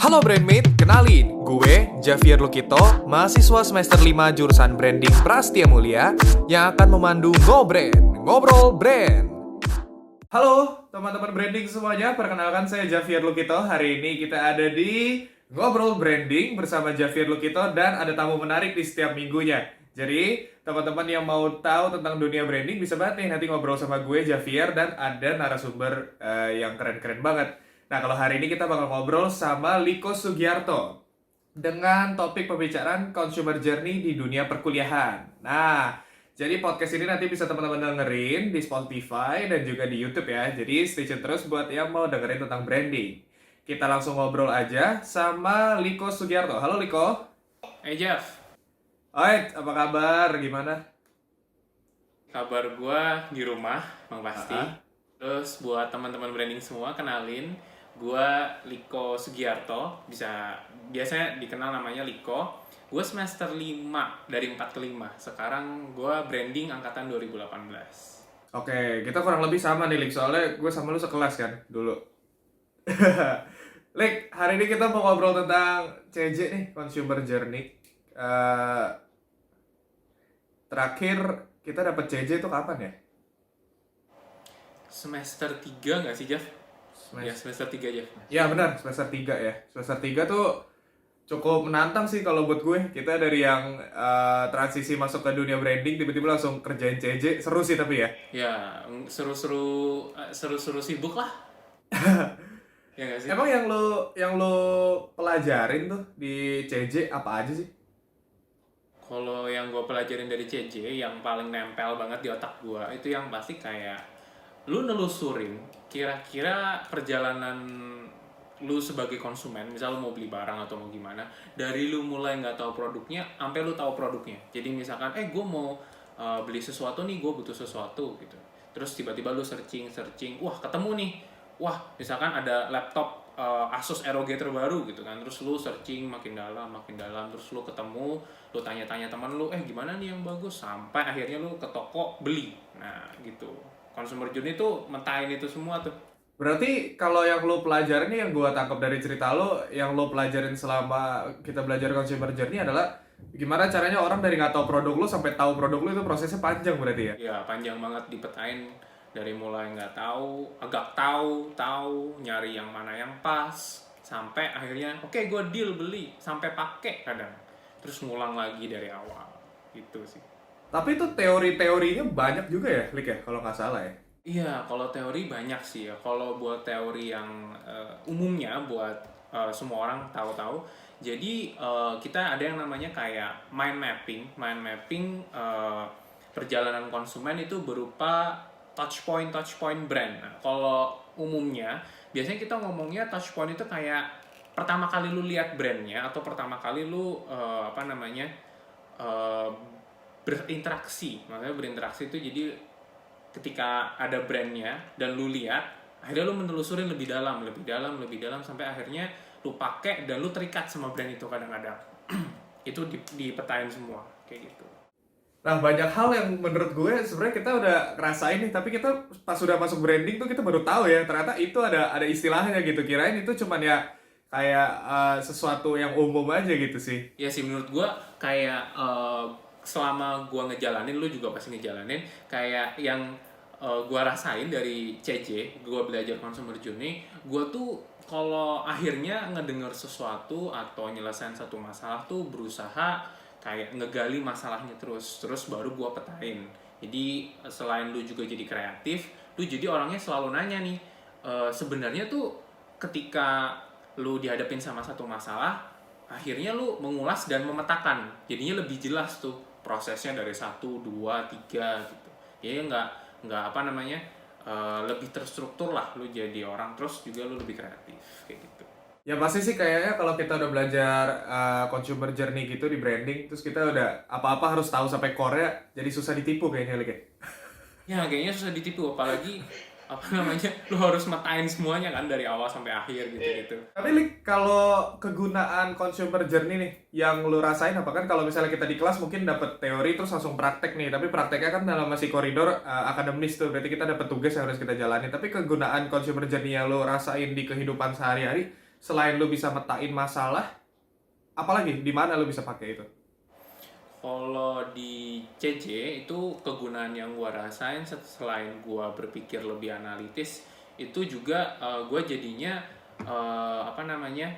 Halo Brandmate, kenalin, gue Javier Lukito, mahasiswa semester 5 jurusan Branding Prastia Mulia yang akan memandu Ngobrol Brand. Halo teman-teman branding semuanya, perkenalkan saya Javier Lukito. Hari ini kita ada di Ngobrol Branding bersama Javier Lukito dan ada tamu menarik di setiap minggunya. Jadi teman-teman yang mau tahu tentang dunia branding bisa banget nih nanti ngobrol sama gue Javier dan ada narasumber yang keren-keren banget. Nah, kalau hari ini kita bakal ngobrol sama Liko Sugiarto dengan topik pembicaraan consumer journey di dunia perkuliahan. Nah, jadi podcast ini nanti bisa teman-teman dengerin di Spotify dan juga di YouTube ya. Jadi stay tune terus buat yang mau dengerin tentang branding. Kita langsung ngobrol aja sama Liko Sugiarto. Halo Liko. Hey Jeff, Alright, apa kabar? Gimana? kabar gua di rumah, Bang Pasti. Ah. Terus buat teman-teman branding semua, kenalin, gua Liko Sugiarto, biasanya dikenal namanya Liko. Gua semester 5 dari 4 ke 5. Sekarang gua branding angkatan 2018. Oke, kita kurang lebih sama nih Lik. Soalnya gue sama lu sekelas kan dulu. Lik, hari ini kita mau ngobrol tentang CJ nih, Consumer Journey. Terakhir kita dapat CJ itu kapan ya? Semester 3 nggak sih, Jeff? Ya, semester 3 aja. Ya benar, semester 3 ya. Semester 3 tuh cukup menantang sih kalau buat gue. Kita dari yang transisi masuk ke dunia branding tiba-tiba langsung kerjain CJ. Seru sih tapi ya. Ya, seru-seru sibuk lah. Ya nggak sih? Emang yang lo pelajarin tuh di CJ apa aja sih? Kalau yang gue pelajarin dari CJ yang paling nempel banget di otak gue itu yang pasti kayak lu nelusurin kira-kira perjalanan lu sebagai konsumen, misal lu mau beli barang atau mau gimana, dari lu mulai nggak tahu produknya sampai lu tahu produknya. Jadi misalkan gue mau beli sesuatu nih, gue butuh sesuatu gitu, terus tiba-tiba lu searching, wah ketemu nih, wah misalkan ada laptop Asus ROG terbaru gitu kan, terus lu searching makin dalam, terus lu ketemu, lu tanya-tanya teman lu, gimana nih yang bagus, sampai akhirnya lu ke toko beli. Nah gitu, consumer journey tuh mentahin itu semua tuh. Berarti kalau yang lo pelajarin nih, yang gue tangkap dari cerita lo, yang lo pelajarin selama kita belajar consumer journey adalah gimana caranya orang dari nggak tahu produk lo sampai tahu produk lo, itu prosesnya panjang berarti ya? Ya panjang banget, dipetain dari mulai nggak tahu, agak tahu, nyari yang mana yang pas, sampai akhirnya oke, gue deal beli, sampai pakai kadang, terus ngulang lagi dari awal gitu sih. Tapi itu teori-teorinya banyak juga ya, Lik ya, kalau nggak salah ya? Iya, kalau teori banyak sih ya. Kalau buat teori yang umumnya buat semua orang tahu-tahu. Jadi kita ada yang namanya kayak mind mapping. Mind mapping perjalanan konsumen itu berupa touch point brand. Nah, kalau umumnya biasanya kita ngomongnya touch point itu kayak pertama kali lu lihat brandnya atau pertama kali lu berinteraksi. Makanya berinteraksi itu jadi ketika ada brandnya dan lu lihat, akhirnya lu menelusurin lebih dalam sampai akhirnya lu pakai dan lu terikat sama brand itu kadang-kadang. Itu dipetain semua kayak gitu. Nah, banyak hal yang menurut gue sebenarnya kita udah ngerasain nih, tapi kita pas sudah masuk branding tuh kita baru tahu ya, ternyata itu ada istilahnya gitu. Kirain itu cuman ya kayak sesuatu yang umum aja gitu sih. Ya sih, menurut gue kayak selama gue ngejalanin, lu juga pasti ngejalanin, kayak yang gue rasain dari CJ, gue belajar consumer journey, gue tuh kalau akhirnya ngedenger sesuatu atau nyelesain satu masalah tuh berusaha kayak ngegali masalahnya terus baru gue petain. Jadi selain lu juga jadi kreatif, lu jadi orangnya selalu nanya nih, sebenarnya tuh ketika lu dihadapin sama satu masalah, akhirnya lu mengulas dan memetakan, jadinya lebih jelas tuh prosesnya dari 1, 2, 3 gitu. Jadi nggak lebih terstruktur lah lu jadi orang, terus juga lu lebih kreatif kayak gitu. Ya pasti sih kayaknya kalau kita udah belajar consumer journey gitu di branding, terus kita udah apa-apa harus tahu sampai core-nya, jadi susah ditipu kayaknya Lik. Ya kayaknya susah ditipu, apalagi lu harus metain semuanya kan dari awal sampai akhir gitu. Tapi Lik, kalau kegunaan consumer journey nih yang lu rasain apa, kan kalau misalnya kita di kelas mungkin dapat teori terus langsung praktek nih, tapi prakteknya kan dalam masih koridor akademis tuh, berarti kita dapat tugas yang harus kita jalani. Tapi kegunaan consumer journey yang lu rasain di kehidupan sehari-hari selain lu bisa metain masalah, apalagi di mana lu bisa pakai itu? Kalau di CJ itu kegunaan yang gua rasain selain gua berpikir lebih analitis, itu juga gua jadinya apa namanya,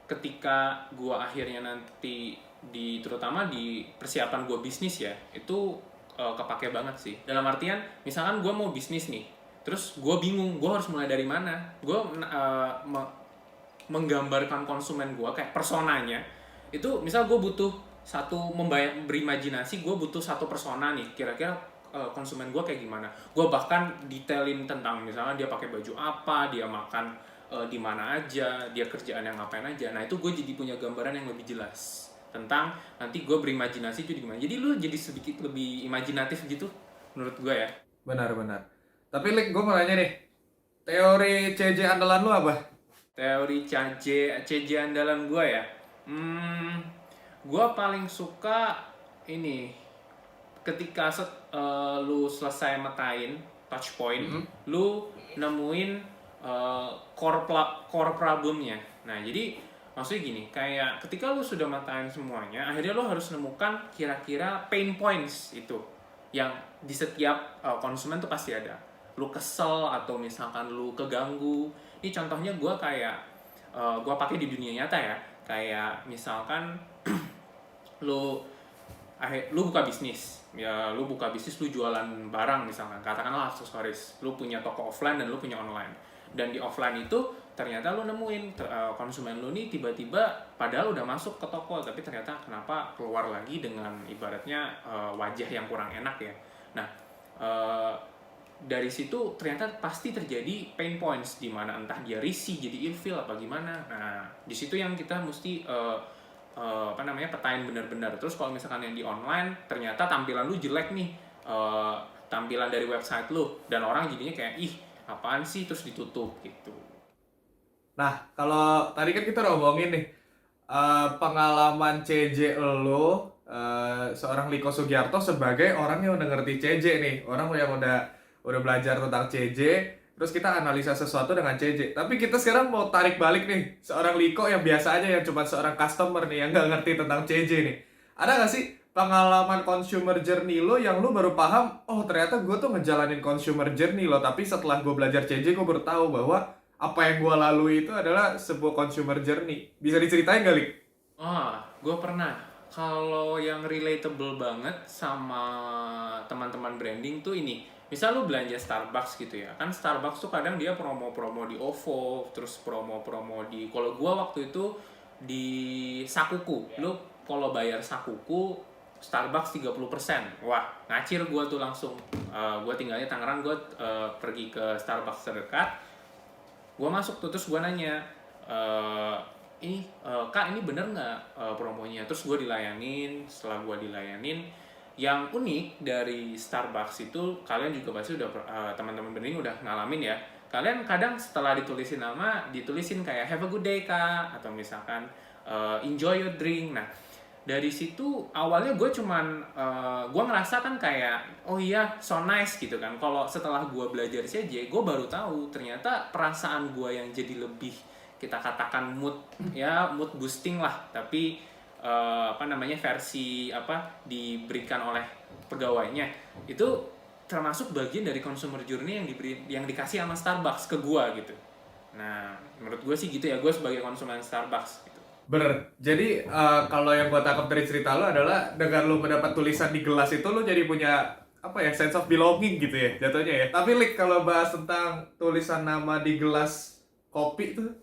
ketika gua akhirnya nanti terutama di persiapan gua bisnis ya, itu kepake banget sih. Dalam artian misalkan gua mau bisnis nih, terus gua bingung gua harus mulai dari mana. Gua menggambarkan konsumen gua kayak personanya. Itu misal gua butuh berimajinasi, gue butuh satu persona nih, kira-kira konsumen gue kayak gimana. Gue bahkan detailin tentang misalnya dia pakai baju apa, dia makan di mana aja, dia kerjaan yang ngapain aja. Nah itu gue jadi punya gambaran yang lebih jelas tentang nanti gue berimajinasi itu gimana. Jadi lu jadi sedikit lebih imajinatif gitu menurut gue ya. Benar-benar. Tapi Lik, gue mau nanya nih, teori CJ andalan lu apa? Teori CJ andalan gue ya. Gue paling suka ini ketika lu selesai metain touch point, lu nemuin core problemnya. Nah jadi maksudnya gini, kayak ketika lu sudah metain semuanya, akhirnya lu harus nemukan kira-kira pain points itu yang di setiap konsumen tuh pasti ada. Lu kesel atau misalkan lu keganggu. Ini contohnya gue kayak gue pakai di dunia nyata ya, kayak misalkan lu buka bisnis ya, lu jualan barang misalkan, katakanlah aksesoris, lu punya toko offline dan lu punya online, dan di offline itu ternyata lu nemuin konsumen lu nih tiba-tiba padahal udah masuk ke toko tapi ternyata kenapa keluar lagi dengan ibaratnya wajah yang kurang enak ya. Nah dari situ ternyata pasti terjadi pain points di mana entah dia risih jadi ilfeel apa gimana. Nah di situ yang kita mesti petain benar-benar. Terus kalau misalkan yang di online ternyata tampilan lu jelek nih, tampilan dari website lu, dan orang jadinya kayak ih apaan sih, terus ditutup gitu. Nah, kalau tadi kan kita udah ngomongin nih pengalaman CJ lu, seorang Liko Sugiarto sebagai orang yang udah ngerti CJ nih, orang yang udah belajar tentang CJ. Terus kita analisa sesuatu dengan CJ. Tapi kita sekarang mau tarik balik nih, seorang Liko yang biasa aja, yang cuma seorang customer nih, yang nggak ngerti tentang CJ nih. Ada nggak sih pengalaman consumer journey lo yang lo baru paham, oh ternyata gue tuh ngejalanin consumer journey lo, tapi setelah gue belajar CJ, gue baru tahu bahwa apa yang gue lalui itu adalah sebuah consumer journey. Bisa diceritain nggak, Lik? Gue pernah. Kalau yang relatable banget sama teman-teman branding tuh ini, misal lu belanja Starbucks gitu ya, kan Starbucks tuh kadang dia promo-promo di OVO, terus promo-promo di, kalau gua waktu itu di Sakuku, lu kalau bayar Sakuku Starbucks 30%, wah ngacir gua tuh langsung. Gua tinggalnya Tangerang, gua pergi ke Starbucks terdekat, gua masuk tuh, terus gua nanya, ini Kak ini bener nggak promonya? Terus gue dilayanin. Setelah gue dilayanin, yang unik dari Starbucks itu, kalian juga pasti udah teman-teman branding udah ngalamin ya, kalian kadang setelah ditulisin nama ditulisin kayak have a good day Kak, atau misalkan enjoy your drink. Nah dari situ awalnya gue cuman gue ngerasa kan kayak oh iya so nice gitu kan. Kalau setelah gue belajar CJ, gue baru tahu ternyata perasaan gue yang jadi lebih, kita katakan mood boosting lah, tapi versi diberikan oleh pegawainya itu termasuk bagian dari consumer journey yang dikasih sama Starbucks ke gua gitu. Nah menurut gue sih gitu ya, gue sebagai konsumen Starbucks gitu. Bener. Jadi kalau yang gue tangkap dari cerita lo adalah dengan lo mendapat tulisan di gelas itu, lo jadi punya sense of belonging gitu ya jatuhnya ya. Tapi Lik, kalau bahas tentang tulisan nama di gelas kopi tuh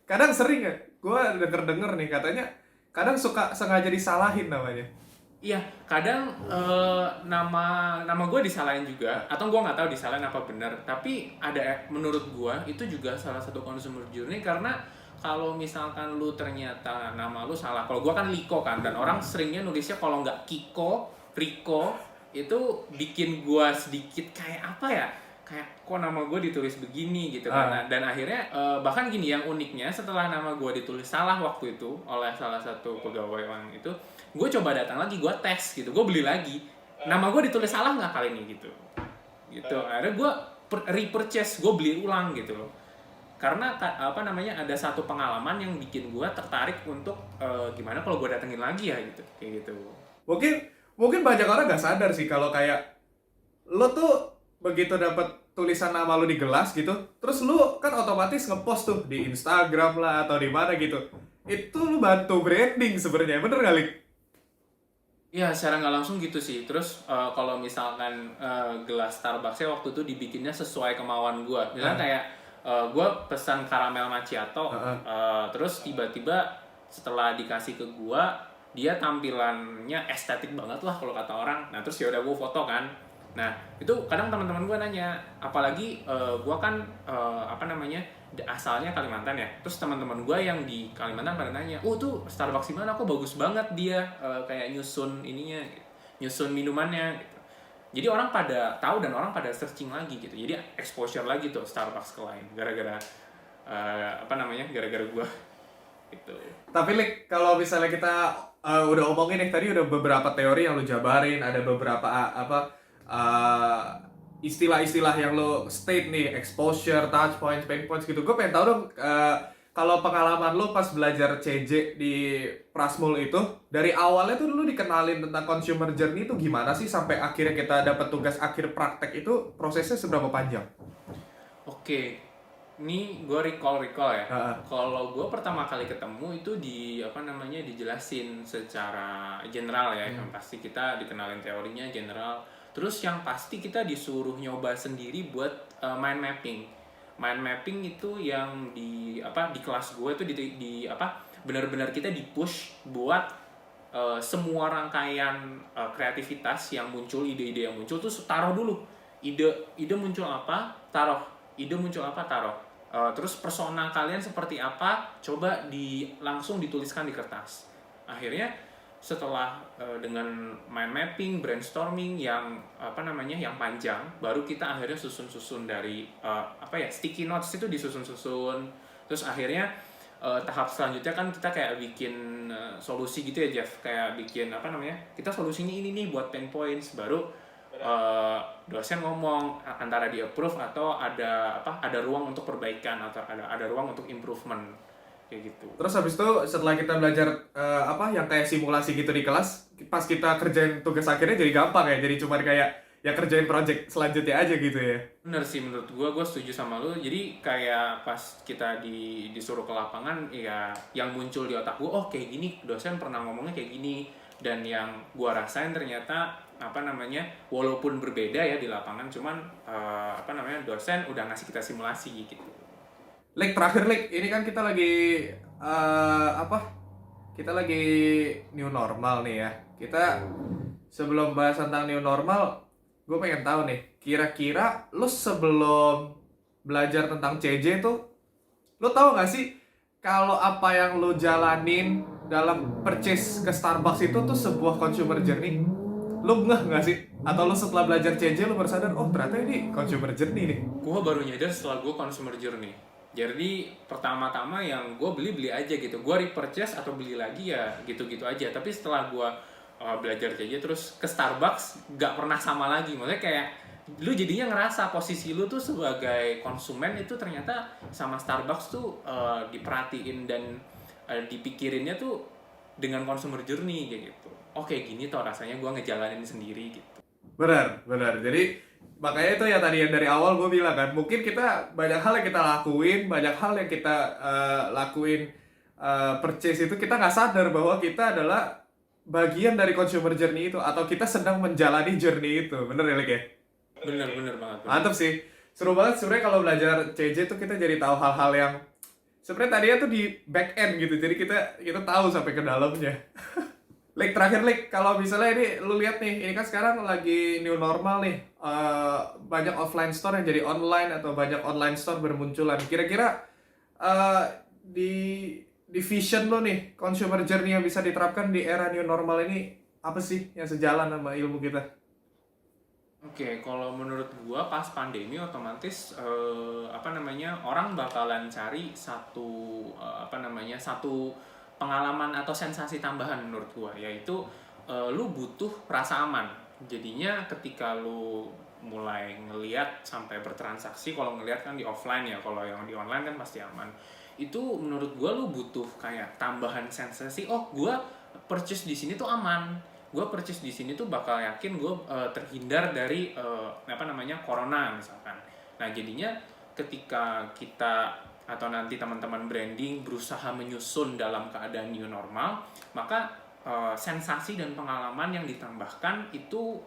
kadang sering ya, gue denger nih katanya kadang suka sengaja disalahin namanya. Iya, kadang nama gue disalahin juga, atau gue nggak tahu disalahin apa benar. Tapi menurut gue itu juga salah satu consumer journey, karena kalau misalkan lu ternyata nama lu salah, kalau gue kan Liko kan, dan orang seringnya nulisnya kalau nggak Kiko, Riko, itu bikin gue sedikit kayak apa ya? Kayak kok nama gue ditulis begini gitu kan. Dan akhirnya bahkan gini, yang uniknya setelah nama gue ditulis salah waktu itu oleh salah satu pegawai orang itu, gue coba datang lagi, gue tes gitu, gue beli lagi, nama gue ditulis salah nggak kali ini gitu. Akhirnya gue repurchase, gue beli ulang gitu loh. karena apa namanya ada satu pengalaman yang bikin gue tertarik untuk gimana kalau gue datengin lagi ya gitu, kayak gitu. Mungkin banyak orang nggak sadar sih kalau kayak lo tuh begitu dapat tulisan nama lo di gelas gitu, terus lo kan otomatis ngepost tuh di Instagram lah atau di mana gitu. Itu lo bantu branding sebenarnya, bener gak, Lik? Ya, secara nggak langsung gitu sih. Terus kalau misalkan gelas Starbucksnya waktu itu dibikinnya sesuai kemauan gue. Misalnya kayak gue pesan karamel macchiato, terus tiba-tiba setelah dikasih ke gue, dia tampilannya estetik banget lah kalau kata orang. Nah terus ya udah gue foto kan. Nah itu kadang teman-teman gue nanya, apalagi gue kan apa namanya asalnya Kalimantan ya, terus teman-teman gue yang di Kalimantan pada nanya, oh tuh Starbucks di mana, kok bagus banget dia kayak nyusun ininya, gitu. Nyusun minumannya gitu. Jadi orang pada tahu dan orang pada searching lagi gitu, jadi exposure lagi tuh Starbucks ke lain gara-gara apa namanya gara-gara gue gitu. Tapi Lik, kalau misalnya kita udah omongin nih tadi udah beberapa teori yang lo jabarin, ada beberapa istilah-istilah yang lo state nih, exposure, touch points, pain points gitu. Gue pengen tahu dong, kalau pengalaman lo pas belajar CJ di Prasmul itu, dari awalnya tuh dulu dikenalin tentang consumer journey itu gimana sih sampai akhirnya kita dapat tugas akhir praktek itu, prosesnya seberapa panjang? Oke, ini gue recall ya. Kalau gue pertama kali ketemu itu di apa namanya dijelasin secara general ya. Yang pasti kita dikenalin teorinya general. Terus yang pasti kita disuruh nyoba sendiri buat mind mapping. Mind mapping itu yang di apa di kelas gue itu di apa benar-benar kita di push buat semua rangkaian kreativitas yang muncul, ide-ide yang muncul tuh taruh dulu. Ide muncul apa, taruh. Ide muncul apa, taruh. Terus persona kalian seperti apa, coba langsung dituliskan di kertas. Akhirnya setelah dengan mind mapping, brainstorming yang apa namanya yang panjang, baru kita akhirnya susun-susun dari apa ya sticky notes itu disusun-susun. Terus akhirnya tahap selanjutnya kan kita kayak bikin solusi gitu ya Jeff, kayak bikin apa namanya kita solusinya ini nih buat pain points, baru dosen ngomong antara di approve atau ada ruang untuk perbaikan atau ada ruang untuk improvement kayak gitu. Terus habis itu setelah kita belajar apa yang kayak simulasi gitu di kelas, pas kita kerjain tugas akhirnya jadi gampang ya, jadi cuma kayak ya kerjain project selanjutnya aja gitu ya. Bener sih, menurut gue setuju sama lu. Jadi kayak pas kita disuruh ke lapangan ya yang muncul di otak gue, oh kayak gini dosen pernah ngomongnya kayak gini, dan yang gue rasain ternyata apa namanya walaupun berbeda ya di lapangan, cuman apa namanya dosen udah ngasih kita simulasi gitu. Lik, terakhir Lik, ini kan kita lagi apa? Kita lagi new normal nih ya. Kita sebelum bahas tentang new normal, gue pengen tahu nih, kira-kira lu sebelum belajar tentang CJ tuh, lu tahu nggak sih kalau apa yang lu jalanin dalam purchase ke Starbucks itu tuh sebuah consumer journey? Lu nggak sih? Atau lu setelah belajar CJ lu baru sadar, oh ternyata ini consumer journey nih? Gue baru nyadar setelah gue consumer journey. Jadi pertama-tama yang gue beli aja gitu. Gue repurchase atau beli lagi ya gitu-gitu aja. Tapi setelah gue belajar CJ terus ke Starbucks gak pernah sama lagi. Maksudnya kayak lu jadinya ngerasa posisi lu tuh sebagai konsumen itu ternyata sama Starbucks tuh diperhatiin dan dipikirinnya tuh dengan consumer journey kayak gitu. Oke gini toh rasanya gue ngejalanin sendiri gitu. Benar. Jadi makanya itu ya tadi yang dari awal gue bilang kan, mungkin kita banyak hal yang kita lakuin, banyak hal yang kita lakuin purchase itu kita nggak sadar bahwa kita adalah bagian dari consumer journey itu, atau kita sedang menjalani journey itu. Bener ya Lik ya? Bener banget. Mantap sih. Seru banget sebenarnya kalau belajar CJ tuh kita jadi tahu hal-hal yang sebenarnya tadinya tuh di back end gitu. Jadi kita tahu sampai ke dalamnya. Lik, terakhir Lik, kalau misalnya ini lu lihat nih, ini kan sekarang lagi new normal nih. Banyak offline store yang jadi online atau banyak online store bermunculan. Kira-kira di vision lo nih, consumer journey yang bisa diterapkan di era new normal ini apa sih yang sejalan sama ilmu kita? Oke, kalau menurut gua pas pandemi otomatis apa namanya orang bakalan cari satu satu pengalaman atau sensasi tambahan menurut gua, yaitu lu butuh rasa aman. Jadinya ketika lu mulai ngelihat sampai bertransaksi. Kalau ngelihat kan di offline ya, kalau yang di online kan pasti aman. Itu menurut gue lu butuh kayak tambahan sensasi. Oh, gue purchase di sini tuh aman. Gue purchase di sini tuh bakal yakin gue terhindar dari corona misalkan. Nah jadinya ketika kita atau nanti teman-teman branding berusaha menyusun dalam keadaan new normal, maka sensasi dan pengalaman yang ditambahkan itu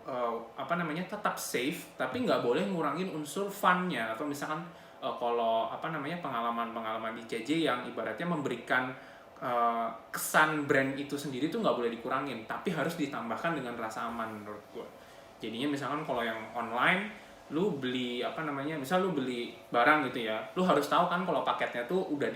tetap safe, tapi nggak boleh ngurangin unsur fun-nya. Atau misalkan kalau pengalaman-pengalaman di CJ yang ibaratnya memberikan kesan brand itu sendiri tuh nggak boleh dikurangin, tapi harus ditambahkan dengan rasa aman menurut gue. Jadinya misalkan kalau yang online, lu beli misal lu beli barang gitu ya, lu harus tahu kan kalau paketnya tuh udah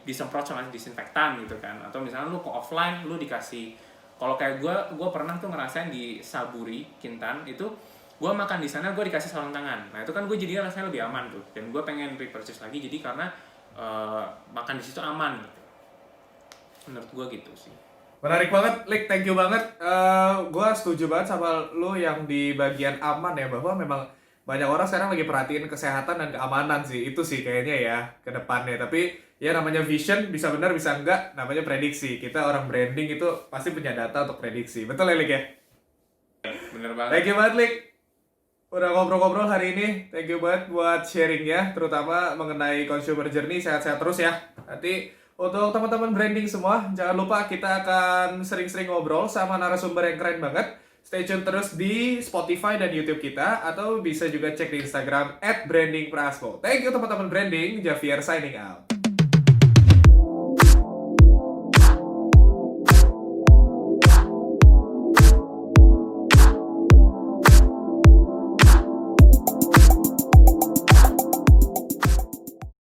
disemprot sama disinfektan gitu kan. Atau misalnya lu ke offline, lu dikasih, kalau kayak gue pernah tuh ngerasain di Saburi Kintan itu, gue makan di sana gue dikasih sarung tangan. Nah itu kan gue jadinya rasanya lebih aman tuh, dan gue pengen repurchase lagi jadi karena makan di situ aman gitu. Menurut gue gitu sih. Menarik banget, Lik. Thank you banget. Gue setuju banget sama lu yang di bagian aman ya, bahwa memang banyak orang sekarang lagi perhatiin kesehatan dan keamanan sih. Itu sih kayaknya ya ke depannya. Tapi ya namanya vision, bisa benar bisa enggak, namanya prediksi. Kita orang branding itu pasti punya data untuk prediksi. Betul ya, Lik ya? Bener banget. Thank you banget, Lik. Udah ngobrol-ngobrol hari ini. Thank you banget buat sharingnya, terutama mengenai consumer journey. Sehat-sehat terus ya. Nanti untuk teman-teman branding semua, jangan lupa kita akan sering-sering ngobrol sama narasumber yang keren banget. Stay tune terus di Spotify dan YouTube kita, atau bisa juga cek di Instagram @brandingprasmo. Thank you teman-teman branding. Javier signing out.